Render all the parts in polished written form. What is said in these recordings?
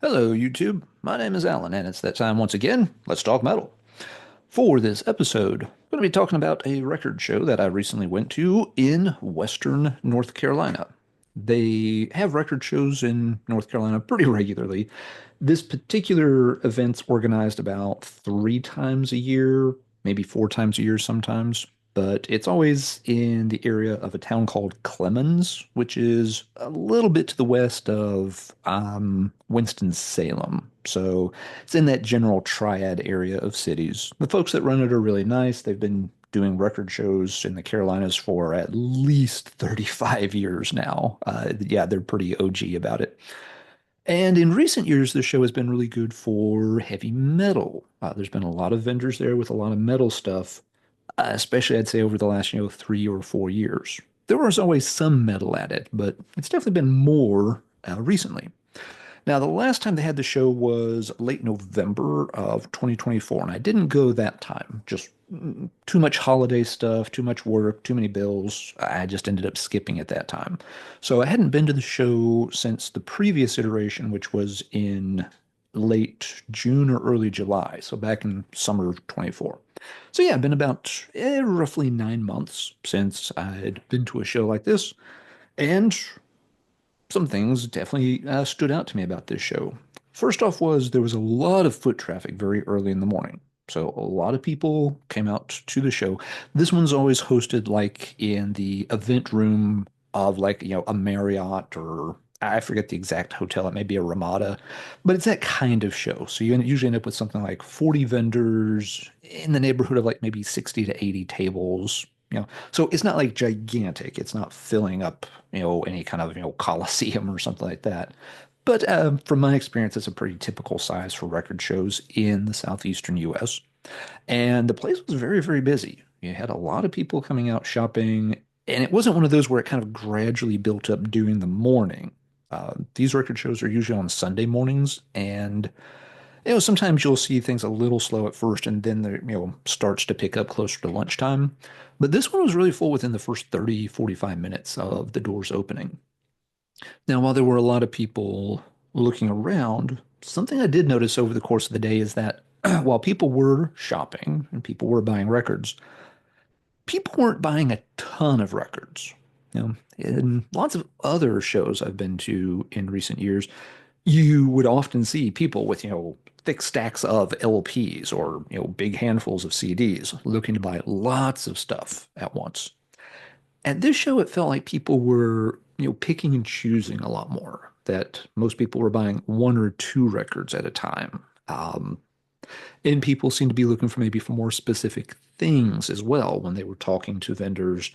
Hello, YouTube. My name is Alan, and it's that time once again. Let's talk metal. For this episode, I'm going to be talking about a record show that I recently went to in Western North Carolina. They have record shows in North Carolina pretty regularly. This particular event's organized about 3 times a year, maybe 4 times a year sometimes, but it's always in the area of a town called Clemens, which is a little bit to the west of Winston-Salem. So it's in that general triad area of cities. The folks that run it are really nice. They've been doing record shows in the Carolinas for at least 35 years now. Yeah, they're pretty OG about it. And in recent years, the show has been really good for heavy metal. There's been a lot of vendors there with a lot of metal stuff, especially I'd say over the last, 3 or 4 years. There was always some metal at it, but it's definitely been more recently. Now, the last time they had the show was late November of 2024, and I didn't go that time. Just too much holiday stuff, too much work, too many bills. I just ended up skipping at that time. So I hadn't been to the show since the previous iteration, which was in late June or early July, so back in summer of 24. So yeah, been about roughly 9 months since I'd been to a show like this, and some things definitely stood out to me about this show. First off was there was a lot of foot traffic very early in the morning. So a lot of people came out to the show. This one's always hosted like in the event room of like, a Marriott or I forget the exact hotel. It may be a Ramada, but it's that kind of show. So you usually end up with something like 40 vendors in the neighborhood of like maybe 60 to 80 tables. So it's not like gigantic. It's not filling up, any kind of, coliseum or something like that. But from my experience, it's a pretty typical size for record shows in the southeastern U.S. And the place was very, very busy. You had a lot of people coming out shopping, and it wasn't one of those where it kind of gradually built up during the morning. These record shows are usually on Sunday mornings, and sometimes you'll see things a little slow at first and then the, starts to pick up closer to lunchtime. But this one was really full within the first 30, 45 minutes of the doors opening. Now, while there were a lot of people looking around, something I did notice over the course of the day is that while people were shopping and people were buying records, people weren't buying a ton of records. In lots of other shows I've been to in recent years, you would often see people with, thick stacks of LPs or, big handfuls of CDs looking to buy lots of stuff at once. At this show, it felt like people were, picking and choosing a lot more, that most people were buying one or two records at a time. And people seemed to be looking for maybe for more specific things as well when they were talking to vendors.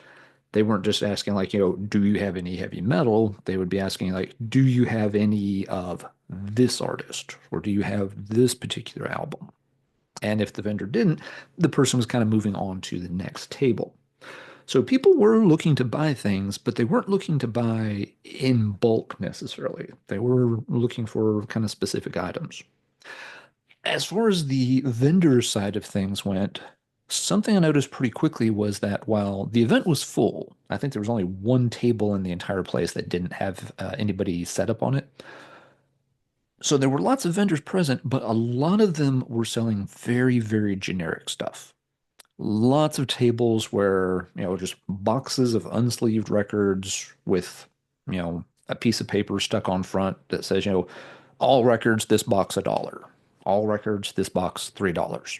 They weren't just asking like, do you have any heavy metal? They would be asking like, do you have any of this artist or do you have this particular album? And if the vendor didn't, the person was kind of moving on to the next table. So people were looking to buy things, but they weren't looking to buy in bulk necessarily. They were looking for kind of specific items. As far as the vendor side of things went, something I noticed pretty quickly was that while the event was full, I think there was only one table in the entire place that didn't have anybody set up on it. So there were lots of vendors present, but a lot of them were selling very, very generic stuff. Lots of tables where, just boxes of unsleeved records with, a piece of paper stuck on front that says, all records, this box $1. All records, this box $3.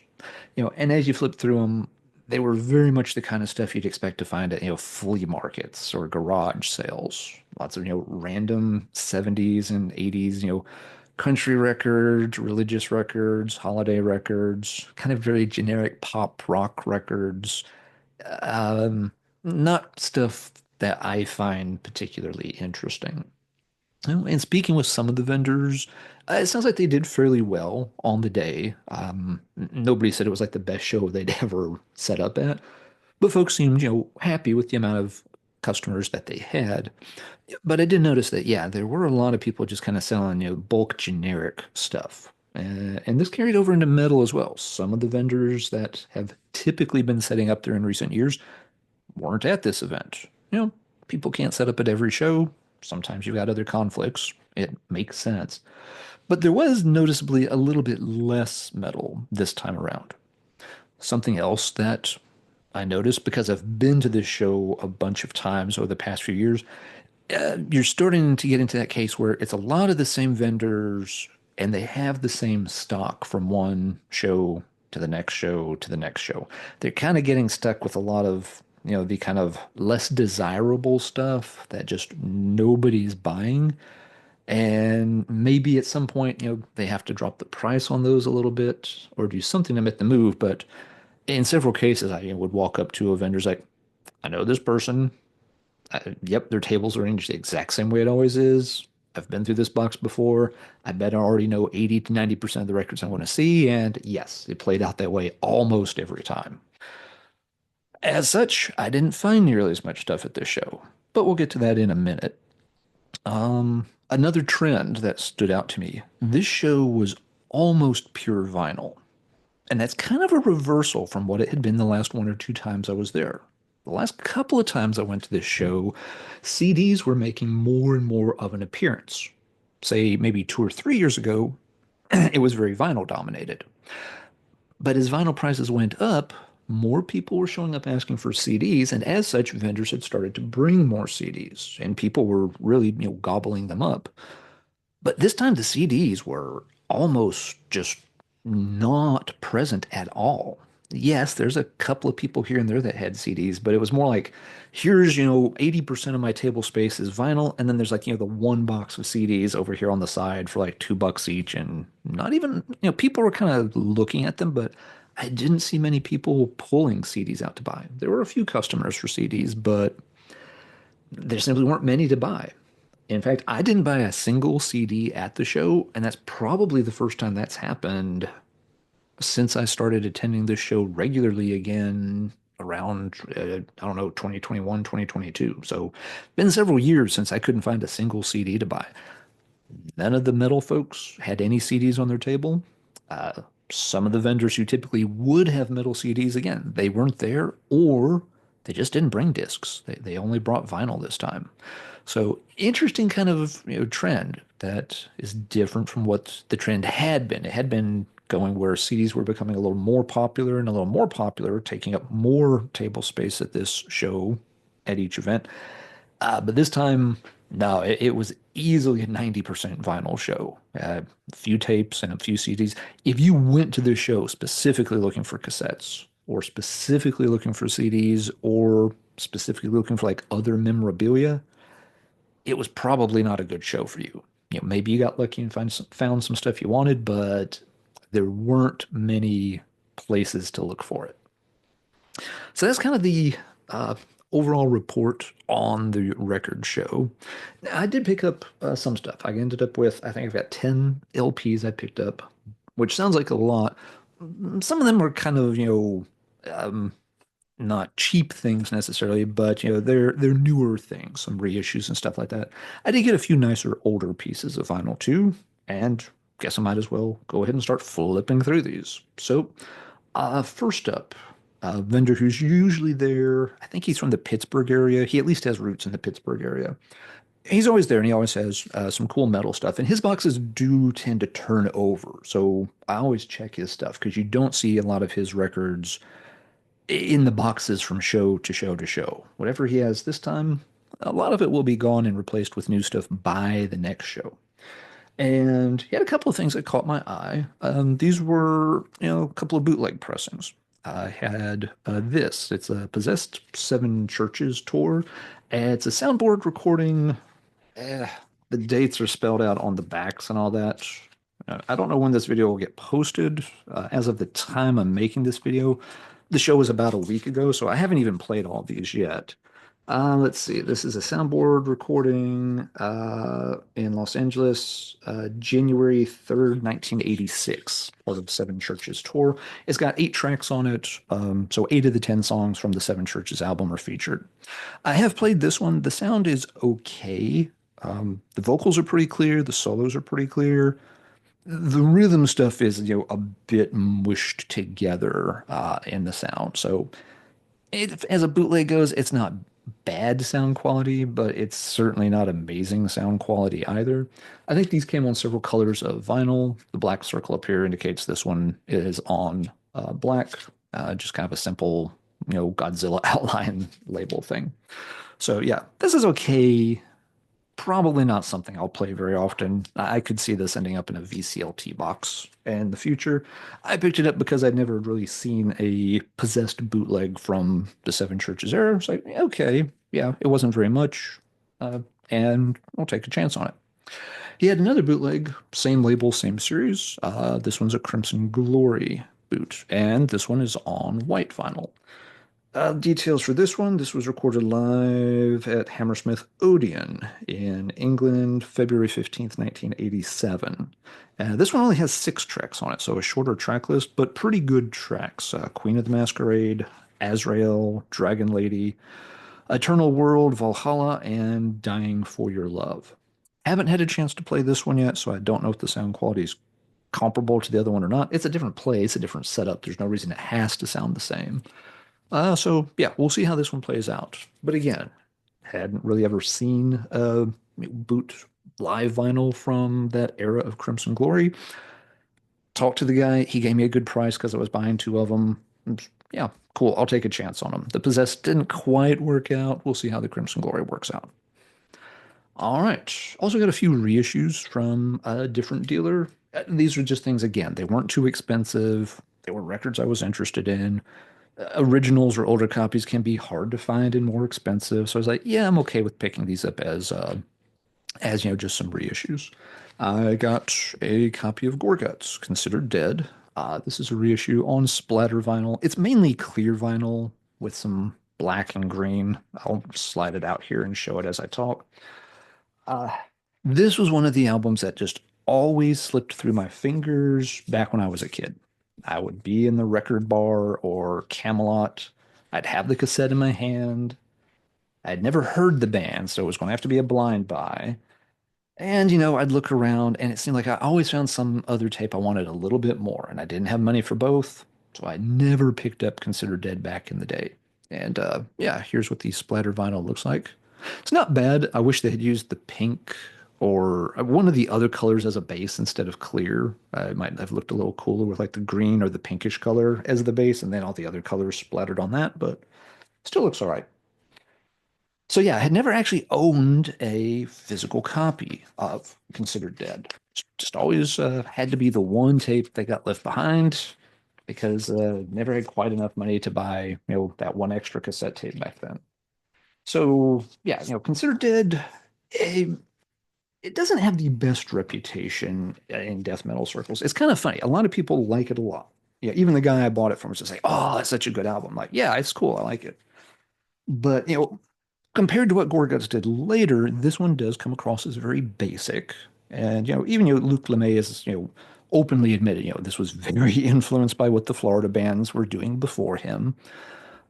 And as you flip through them, they were very much the kind of stuff you'd expect to find at, flea markets or garage sales. Lots of, random 70s and 80s, country records, religious records, holiday records, kind of very generic pop rock records. Um, Not stuff that I find particularly interesting. And speaking with some of the vendors, it sounds like they did fairly well on the day. Nobody said it was like the best show they'd ever set up at, but folks seemed, happy with the amount of customers that they had. But I did notice that, yeah, there were a lot of people just kind of selling, bulk generic stuff. And this carried over into metal as well. Some of the vendors that have typically been setting up there in recent years weren't at this event. People can't set up at every show. Sometimes you've got other conflicts. It makes sense. But there was noticeably a little bit less metal this time around. Something else that I noticed because I've been to this show a bunch of times over the past few years, you're starting to get into that case where it's a lot of the same vendors and they have the same stock from one show to the next show to the next show. They're kind of getting stuck with a lot of, the kind of less desirable stuff that just nobody's buying. And maybe at some point, they have to drop the price on those a little bit or do something to make the move. But in several cases, I would walk up to a vendor's like, I know this person. Yep, their table's arranged the exact same way it always is. I've been through this box before. I bet I already know 80 to 90% of the records I want to see. And yes, it played out that way almost every time. As such, I didn't find nearly as much stuff at this show, but we'll get to that in a minute. Another trend that stood out to me, this show was almost pure vinyl. And that's kind of a reversal from what it had been the last one or two times I was there. The last couple of times I went to this show, CDs were making more and more of an appearance. Say maybe 2 or 3 years ago, it was very vinyl dominated. But as vinyl prices went up, more people were showing up asking for CDs, and as such, vendors had started to bring more CDs, and people were really, gobbling them up. But this time the CDs were almost just not present at all. Yes, there's a couple of people here and there that had CDs, but it was more like, here's, 80% of my table space is vinyl, and then there's like, the one box of CDs over here on the side for like $2 each, and not even, people were kind of looking at them, but I didn't see many people pulling CDs out to buy. There were a few customers for CDs, but there simply weren't many to buy. In fact, I didn't buy a single CD at the show, and that's probably the first time that's happened since I started attending this show regularly again around, I don't know, 2021, 2022. So, been several years since I couldn't find a single CD to buy. None of the metal folks had any CDs on their table. Uh, some of the vendors who typically would have metal CDs, again, they weren't there or they just didn't bring discs. They only brought vinyl this time. So interesting kind of trend that is different from what the trend had been. It had been going where CDs were becoming a little more popular and a little more popular, taking up more table space at this show at each event. But this time, no, it was easily a 90% vinyl show. A few tapes and a few CDs. If you went to this show specifically looking for cassettes or specifically looking for CDs or specifically looking for like other memorabilia, it was probably not a good show for you. Maybe you got lucky and found some stuff you wanted, but there weren't many places to look for it. So that's kind of the uh, overall report on the record show. I did pick up some stuff. I ended up with, I think I've got 10 LPs I picked up, which sounds like a lot. Some of them were kind of, not cheap things necessarily, but they're newer things, some reissues and stuff like that. I did get a few nicer older pieces of vinyl too, and guess I might as well go ahead and start flipping through these. So, first up, a vendor who's usually there. I think he's from the Pittsburgh area. He at least has roots in the Pittsburgh area. He's always there, and he always has some cool metal stuff. And his boxes do tend to turn over, so I always check his stuff because you don't see a lot of his records in the boxes from show to show to show. Whatever he has this time, a lot of it will be gone and replaced with new stuff by the next show. And he had a couple of things that caught my eye. These were, a couple of bootleg pressings. I had this. It's a Possessed Seven Churches tour. And it's a soundboard recording. Eh, the dates are spelled out on the backs and all that. I don't know when this video will get posted. As of the time I'm making this video, the show was about a week ago, so I haven't even played all these yet. Let's see. This is a soundboard recording in Los Angeles, January 3rd, 1986, part of Seven Churches tour. It's got 8 tracks on it, so 8 of the 10 songs from the Seven Churches album are featured. I have played this one. The sound is okay. The vocals are pretty clear. The solos are pretty clear. The rhythm stuff is, a bit mushed together in the sound. So as a bootleg goes, it's not bad sound quality, but it's certainly not amazing sound quality either. I think these came on several colors of vinyl. The black circle up here indicates this one is on black, just kind of a simple, Godzilla outline label thing. So yeah, this is okay. Probably not something I'll play very often. I could see this ending up in a VCLT box in the future. I picked it up because I'd never really seen a possessed bootleg from the Seven Churches era. It's like, okay, yeah, it wasn't very much, uh, and I'll take a chance on it. He had another bootleg, same label, same series. This one's a Crimson Glory boot, and this one is on white vinyl. Details for this one. This was recorded live at Hammersmith Odeon in England, February 15th, 1987. This one only has 6 tracks on it, so a shorter track list, but pretty good tracks. Queen of the Masquerade, Azrael, Dragon Lady, Eternal World, Valhalla, and Dying for Your Love. Haven't had a chance to play this one yet, so I don't know if the sound quality is comparable to the other one or not. It's a different place, a different setup. There's no reason it has to sound the same. So yeah, we'll see how this one plays out. But again, hadn't really ever seen a boot live vinyl from that era of Crimson Glory. Talked to the guy. He gave me a good price because I was buying 2 of them. Yeah, cool. I'll take a chance on them. The Possessed didn't quite work out. We'll see how the Crimson Glory works out. All right. Also got a few reissues from a different dealer. These are just things, again, they weren't too expensive. They were records I was interested in. Originals or older copies can be hard to find and more expensive. So I was like, yeah, I'm okay with picking these up as just some reissues. I got a copy of Gorguts, Considered Dead. This is a reissue on splatter vinyl. It's mainly clear vinyl with some black and green. I'll slide it out here and show it as I talk. Uh, this was one of the albums that just always slipped through my fingers back when I was a kid. I would be in the record bar or Camelot. I'd have the cassette in my hand. I'd never heard the band, so it was going to have to be a blind buy. And, I'd look around and it seemed like I always found some other tape I wanted a little bit more, and I didn't have money for both. So I never picked up Consider Dead back in the day. And yeah, here's what the splatter vinyl looks like. It's not bad. I wish they had used the pink or one of the other colors as a base instead of clear. It might have looked a little cooler with like the green or the pinkish color as the base and then all the other colors splattered on that, but still looks all right. So yeah, I had never actually owned a physical copy of Considered Dead. Just always had to be the one tape that got left behind because never had quite enough money to buy, that one extra cassette tape back then. So yeah, Considered Dead, eh, it doesn't have the best reputation in death metal circles. It's kind of funny. A lot of people like it a lot. Yeah, even the guy I bought it from was just like, "Oh, that's such a good album." Like, yeah, it's cool. I like it. But compared to what Gorguts did later, this one does come across as very basic. And even Luc Lemay is openly admitted this was very influenced by what the Florida bands were doing before him.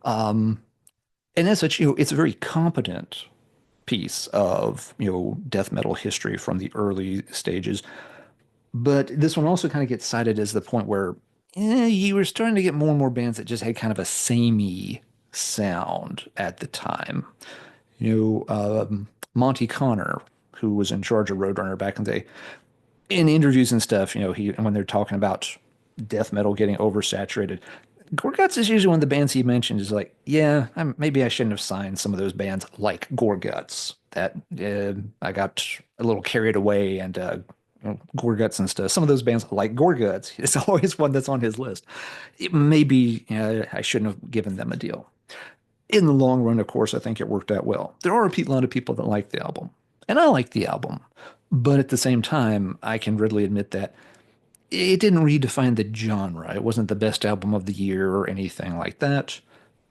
Um, and as such, it's a very competent piece of death metal history from the early stages. But this one also kind of gets cited as the point where you were starting to get more and more bands that just had kind of a samey sound at the time. Monty Connor, who was in charge of Roadrunner back in the day, in interviews and stuff, he when they're talking about death metal getting oversaturated, Gorguts is usually one of the bands he mentioned is like, yeah, maybe I shouldn't have signed some of those bands like Gorguts. That I got a little carried away and Gorguts and stuff. Some of those bands like Gorguts, it's always one that's on his list. Maybe I shouldn't have given them a deal. In the long run, of course, I think it worked out well. There are a lot of people that like the album, and I like the album. But at the same time, I can readily admit that it didn't redefine the genre. It wasn't the best album of the year or anything like that.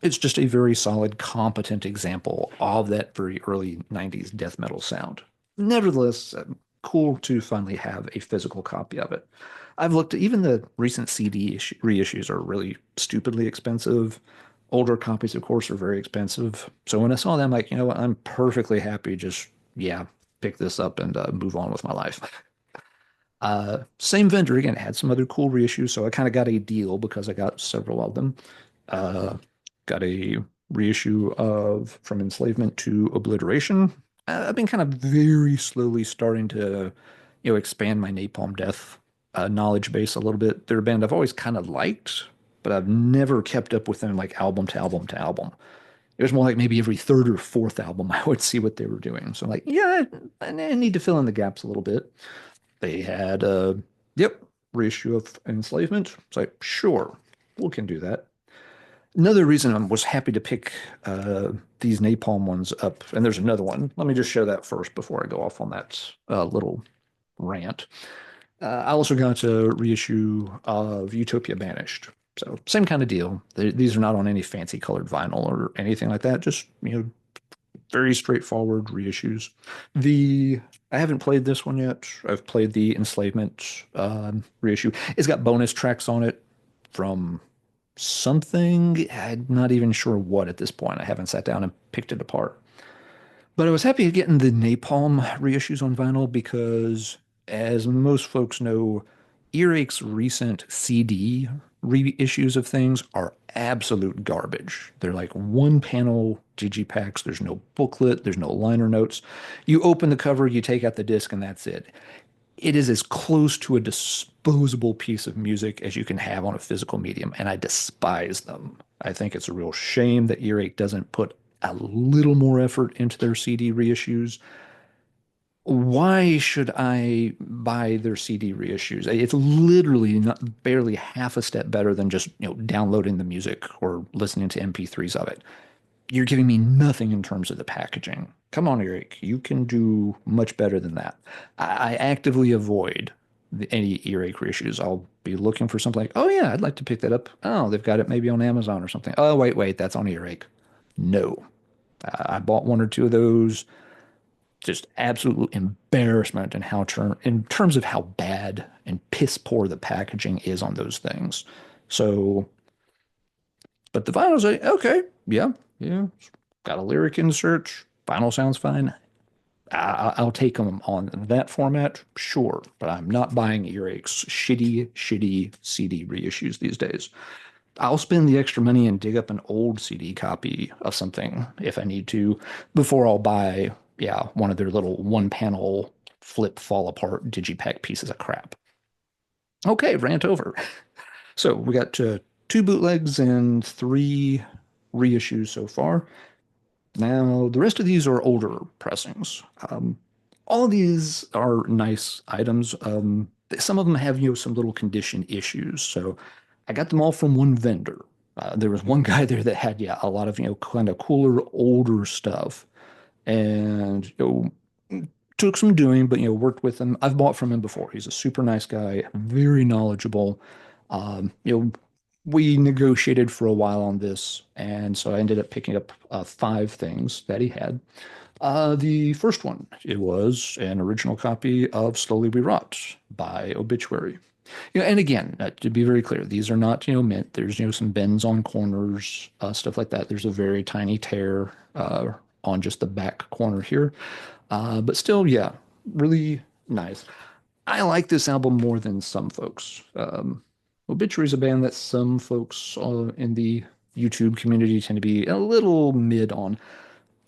It's just a very solid, competent example of that very early 90s death metal sound. Nevertheless, cool to finally have a physical copy of it. I've looked at even the recent reissues are really stupidly expensive. Older copies, of course, are very expensive. So when I saw them, like, you know what, I'm perfectly happy just, yeah, pick this up and move on with my life. Same vendor again had some other cool reissues, so I kind of got a deal because I got several of them. Uh, got a reissue of From Enslavement to Obliteration. I've been kind of very slowly starting to, expand my Napalm Death knowledge base a little bit. They're a band I've always kind of liked, but I've never kept up with them like album to album to album. It was more like maybe every third or fourth album I would see what they were doing. So I'm like, yeah, I need to fill in the gaps a little bit. They had yep, reissue of Enslavement. It's like, sure, we can do that. Another reason I was happy to pick these Napalm ones up, and there's another one. Let me just show that first before I go off on that little rant. I also got a reissue of Utopia Banished. So same kind of deal. These are not on any fancy colored vinyl or anything like that. Just, very straightforward reissues. The I haven't played this one yet. I've played the Enslavement reissue. It's got bonus tracks on it from something. I'm not even sure what at this point. I haven't sat down and picked it apart. But I was happy getting the Napalm reissues on vinyl because, as most folks know, Earache's recent CD reissues of things are absolute garbage. They're like one panel digipacks. There's no booklet. There's no liner notes. You open the cover, you take out the disc, and that's it. It is as close to a disposable piece of music as you can have on a physical medium, and I despise them. I think it's a real shame that Earache doesn't put a little more effort into their CD reissues. Why should I buy their CD reissues? It's literally not barely half a step better than just, downloading the music or listening to MP3s of it. You're giving me nothing in terms of the packaging. Come on, Eric, you can do much better than that. I actively avoid any earache reissues. I'll be looking for something like, oh yeah, I'd like to pick that up. Oh, they've got it maybe on Amazon or something. Oh, wait, that's on earache. No. I bought one or two of those. Just absolute embarrassment in in terms of how bad and piss poor the packaging is on those things. So, but the vinyl's like, okay, yeah, got a lyric insert. Vinyl sounds fine. I'll take them on that format, sure, but I'm not buying Earache's shitty CD reissues these days. I'll spend the extra money and dig up an old CD copy of something if I need to before I'll buy, yeah, one of their little one panel flip fall apart digipack pieces of crap. Okay, rant over. So we got two bootlegs and three reissues so far. Now, the rest of these are older pressings. All of these are nice items. Some of them have, some little condition issues. So I got them all from one vendor. There was one guy there that had, yeah, a lot of, kind of cooler, older stuff. And, took some doing, but, worked with him. I've bought from him before. He's a super nice guy, very knowledgeable. We negotiated for a while on this, and so I ended up picking up five things that he had. The first one, it was an original copy of Slowly We Rot by Obituary. And again, to be very clear, these are not, mint. There's, some bends on corners, stuff like that. There's a very tiny tear on just the back corner here. But still, yeah, really nice. I like this album more than some folks. Obituary is a band that some folks in the YouTube community tend to be a little mid on.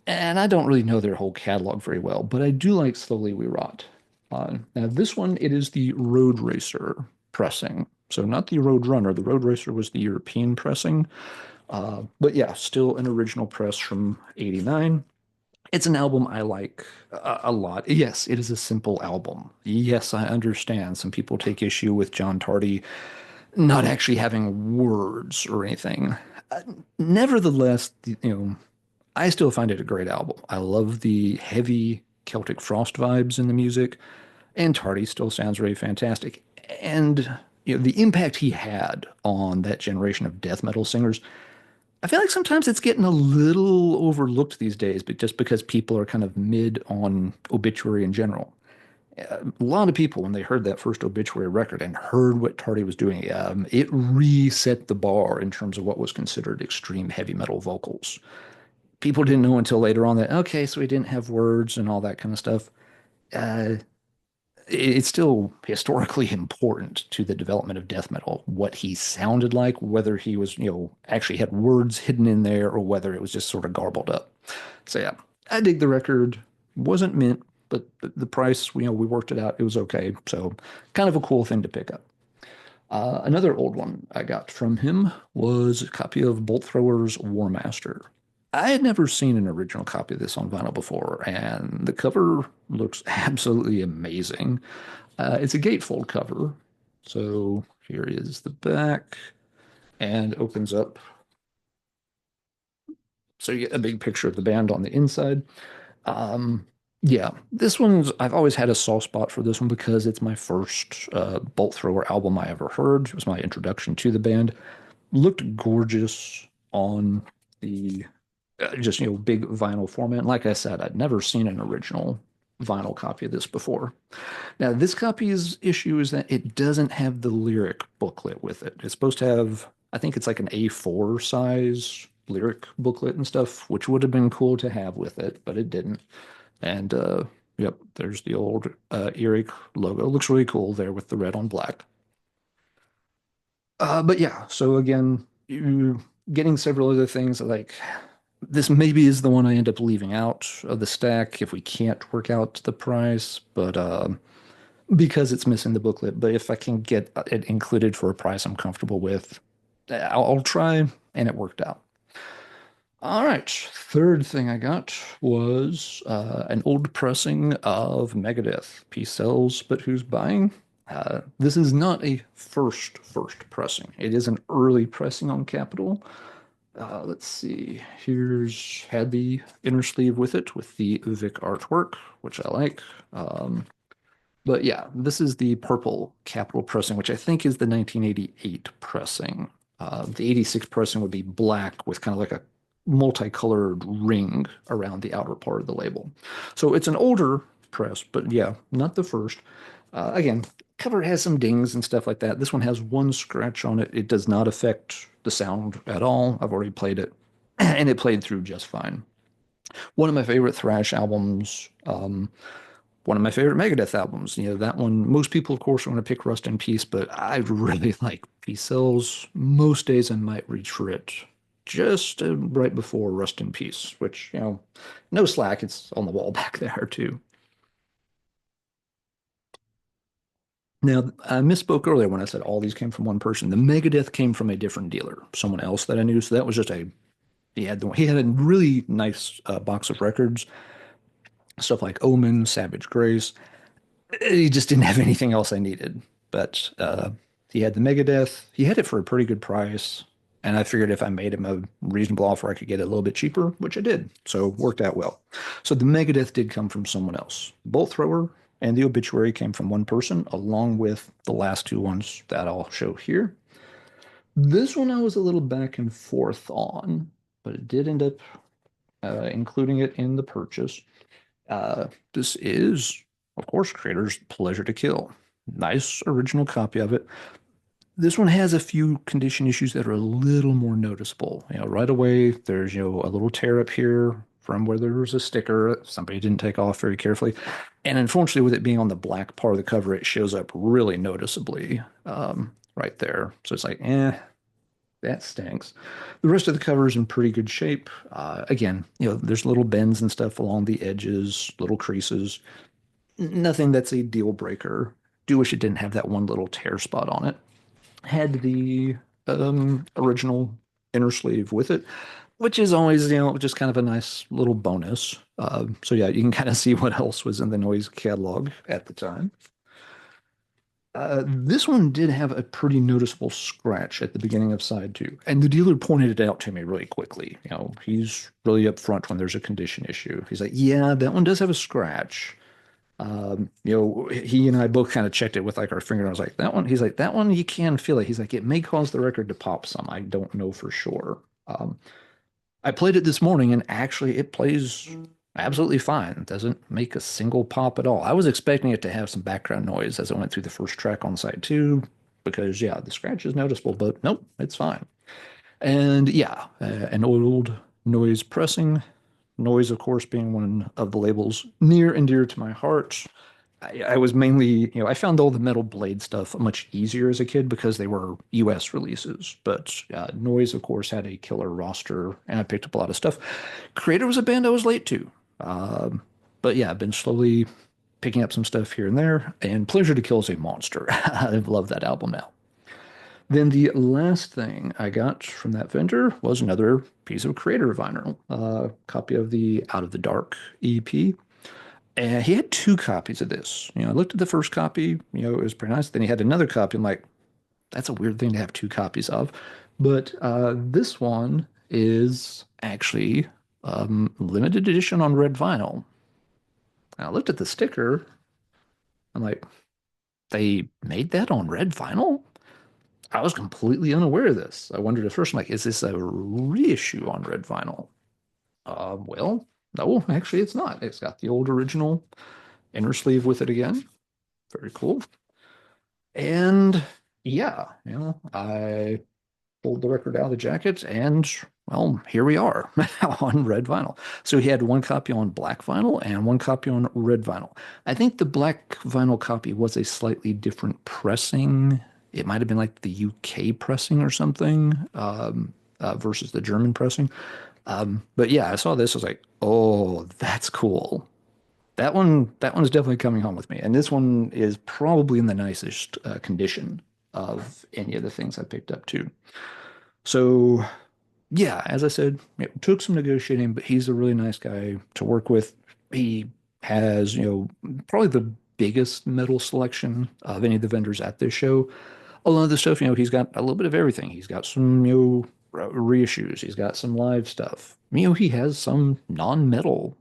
And I don't really know their whole catalog very well, but I do like Slowly We Rot. Now, this one, it is the Road Racer pressing. So not the Road Runner. The Road Racer was the European pressing. But yeah, still an original press from 89. It's an album I like a lot. Yes, it is a simple album. Yes, I understand. Some people take issue with John Tardy not actually having words or anything. Uh, Nevertheless, I still find it a great album. I love the heavy Celtic Frost vibes in the music, and Tardy still sounds really fantastic. And the impact he had on that generation of death metal singers, I feel like sometimes it's getting a little overlooked these days, but just because people are kind of mid on Obituary in general. A lot of people, when they heard that first Obituary record and heard what Tardy was doing, it reset the bar in terms of what was considered extreme heavy metal vocals. People didn't know until later on that, okay, so he didn't have words and all that kind of stuff. Uh, it's still historically important to the development of death metal, what he sounded like, whether he was, actually had words hidden in there or whether it was just sort of garbled up. So yeah, I dig the record. Wasn't mint, but the price, we worked it out. It was okay. So kind of a cool thing to pick up. Another old one I got from him was a copy of Bolt Thrower's War Master. I had never seen an original copy of this on vinyl before, and the cover looks absolutely amazing. It's a gatefold cover. So here is the back and opens up. So you get a big picture of the band on the inside. Um, yeah, this one's, I've always had a soft spot for this one because it's my first Bolt Thrower album I ever heard. It was my introduction to the band. Looked gorgeous on the just, big vinyl format. And like I said, I'd never seen an original vinyl copy of this before. Now, this copy's issue is that it doesn't have the lyric booklet with it. It's supposed to have, I think it's like an A4 size lyric booklet and stuff, which would have been cool to have with it, but it didn't. And yep, there's the old Earache logo. Looks really cool there with the red on black. But yeah, so again, you getting several other things like this maybe is the one I end up leaving out of the stack if we can't work out the price, but because it's missing the booklet. But if I can get it included for a price I'm comfortable with, I'll try, and it worked out. All right, third thing I got was an old pressing of Megadeth. Peace sells, but who's buying? This is not a first pressing. It is an early pressing on Capitol. Let's see. Here's had the inner sleeve with it with the Vic artwork, which I like. But yeah, this is the purple Capitol pressing, which I think is the 1988 pressing. The 86 pressing would be black with kind of like a multicolored ring around the outer part of the label. So it's an older press, but yeah, not the first. Again, cover has some dings and stuff like that. This one has one scratch on it. It does not affect the sound at all. I've already played it, and it played through just fine. One of my favorite thrash albums. One of my favorite Megadeth albums. That one, most people, of course, are going to pick Rust in Peace, but I really like Peace Sells. Most days I might reach for it just right before Rust in Peace, which, no slack. It's on the wall back there, too. Now, I misspoke earlier when I said all these came from one person. The Megadeth came from a different dealer, someone else that I knew. So that was just he had a really nice box of records, stuff like Omen, Savage Grace. He just didn't have anything else I needed. But he had the Megadeth. He had it for a pretty good price. And I figured if I made him a reasonable offer, I could get it a little bit cheaper, which I did. So it worked out well. So the Megadeth did come from someone else. Bolt Thrower and the Obituary came from one person, along with the last two ones that I'll show here. This one I was a little back and forth on, but it did end up including it in the purchase. This is, of course, Creator's Pleasure to Kill. Nice original copy of it. This one has a few condition issues that are a little more noticeable. Right away, there's, a little tear up here from where there was a sticker somebody didn't take off very carefully. And unfortunately, with it being on the black part of the cover, it shows up really noticeably right there. So it's like, that stinks. The rest of the cover is in pretty good shape. Again, there's little bends and stuff along the edges, little creases. Nothing that's a deal breaker. Do wish it didn't have that one little tear spot on it. Had the original inner sleeve with it, which is always, just kind of a nice little bonus. So yeah, you can kind of see what else was in the Noise catalog at the time. This one did have a pretty noticeable scratch at the beginning of side two, and the dealer pointed it out to me really quickly. He's really upfront when there's a condition issue. He's like, "Yeah, that one does have a scratch." He and I both kind of checked it with like our finger. I was like, "That one." He's like, "That one, you can feel it." He's like, "It may cause the record to pop some. I don't know for sure." I played it this morning, and actually, it plays absolutely fine. It doesn't make a single pop at all. I was expecting it to have some background noise as I went through the first track on side two, because yeah, the scratch is noticeable, but nope, it's fine. And yeah, an old Noise pressing. Noise, of course, being one of the labels near and dear to my heart. I was mainly, I found all the Metal Blade stuff much easier as a kid because they were US releases. But Noise, of course, had a killer roster, and I picked up a lot of stuff. Creator was a band I was late to. Um, but yeah, I've been slowly picking up some stuff here and there, and Pleasure to Kill is a monster. I love that album now. Then the last thing I got from that vendor was another piece of Creator vinyl, a copy of the Out of the Dark EP. And he had two copies of this. I looked at the first copy, it was pretty nice. Then he had another copy. I'm like, that's a weird thing to have two copies of. But this one is actually limited edition on red vinyl. And I looked at the sticker. I'm like, they made that on red vinyl? I was completely unaware of this. I wondered at first, I'm like, is this a reissue on red vinyl? Well, no, actually, it's not. It's got the old original inner sleeve with it again. Very cool. And yeah, I pulled the record out of the jacket and well, here we are on red vinyl. So he had one copy on black vinyl and one copy on red vinyl. I think the black vinyl copy was a slightly different pressing. It might have been like the UK pressing or something versus the German pressing. But yeah, I saw this. I was like, oh, that's cool. That one's definitely coming home with me. And this one is probably in the nicest condition of any of the things I picked up too. So yeah, as I said, it took some negotiating, but he's a really nice guy to work with. He has, probably the biggest metal selection of any of the vendors at this show. A lot of the stuff, he's got a little bit of everything. He's got some, reissues. He's got some live stuff. He has some non-metal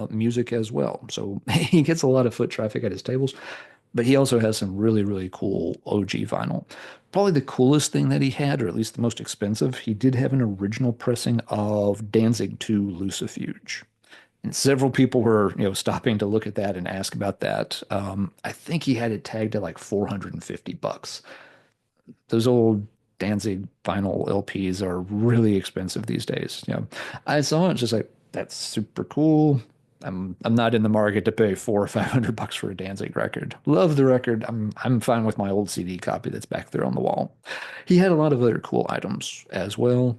music as well. So he gets a lot of foot traffic at his tables, but he also has some really, really cool OG vinyl. Probably the coolest thing that he had, or at least the most expensive, he did have an original pressing of Danzig 2 Lucifuge. And several people were, stopping to look at that and ask about that. I think he had it tagged at like 450 bucks. Those old Danzig vinyl LPs are really expensive these days. I saw it just like that's super cool. I'm not in the market to pay 400 or 500 bucks for a Danzig record. Love the record. I'm fine with my old CD copy that's back there on the wall. He had a lot of other cool items as well.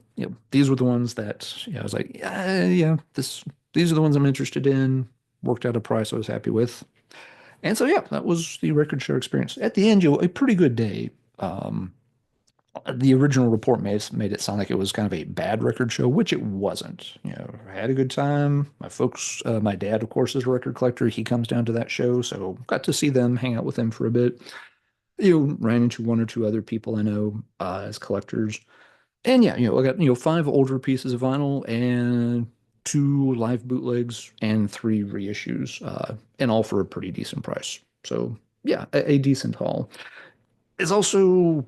These were the ones that I was like, yeah, these are the ones I'm interested in. Worked out a price I was happy with. And so yeah, that was the record show experience. At the end, a pretty good day. Um, the original report made it sound like it was kind of a bad record show, which it wasn't. I had a good time. My folks, my dad, of course, is a record collector. He comes down to that show, so got to see them, hang out with them for a bit. Ran into one or two other people I know as collectors. And yeah, I got, five older pieces of vinyl and two live bootlegs and three reissues, and all for a pretty decent price. So yeah, a decent haul. It's also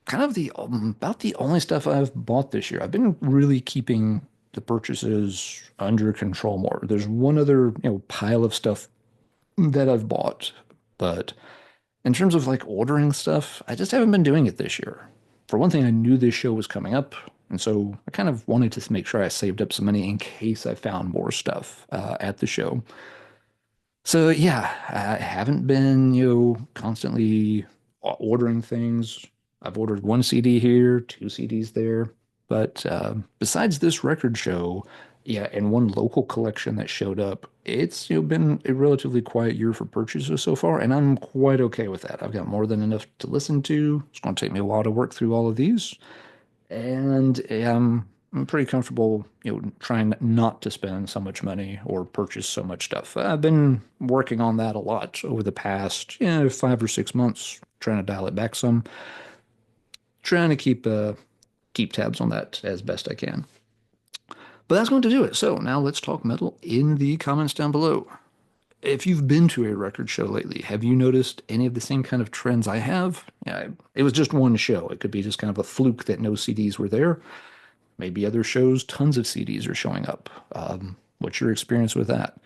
kind of the about the only stuff I've bought this year. I've been really keeping the purchases under control more. There's one other, pile of stuff that I've bought, but in terms of like ordering stuff, I just haven't been doing it this year. For one thing, I knew this show was coming up, and so I kind of wanted to make sure I saved up some money in case I found more stuff at the show. So yeah, I haven't been, constantly ordering things. I've ordered one CD here, two CDs there. But besides this record show, yeah, and one local collection that showed up, it's, been a relatively quiet year for purchases so far, and I'm quite okay with that. I've got more than enough to listen to. It's going to take me a while to work through all of these. And I'm pretty comfortable, trying not to spend so much money or purchase so much stuff. I've been working on that a lot over the past, 5 or 6 months, trying to dial it back some, trying to keep tabs on that as best I can. But that's going to do it. So now let's talk metal in the comments down below. If you've been to a record show lately, have you noticed any of the same kind of trends I have? Yeah, it was just one show. It could be just kind of a fluke that no CDs were there. Maybe other shows, tons of CDs are showing up. What's your experience with that?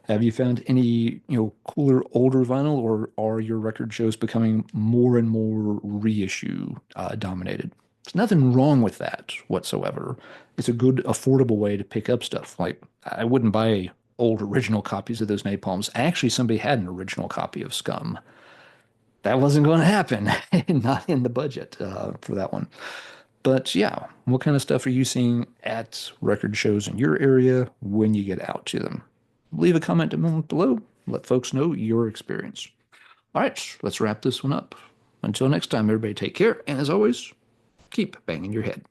Have you found any, cooler older vinyl, or are your record shows becoming more and more reissue dominated? There's nothing wrong with that whatsoever. It's a good, affordable way to pick up stuff. Like I wouldn't buy old original copies of those napalms. Actually, somebody had an original copy of Scum. That wasn't going to happen, not in the budget for that one. But yeah, what kind of stuff are you seeing at record shows in your area when you get out to them? Leave a comment down below. Let folks know your experience. All right, let's wrap this one up. Until next time, everybody take care. And as always, keep banging your head.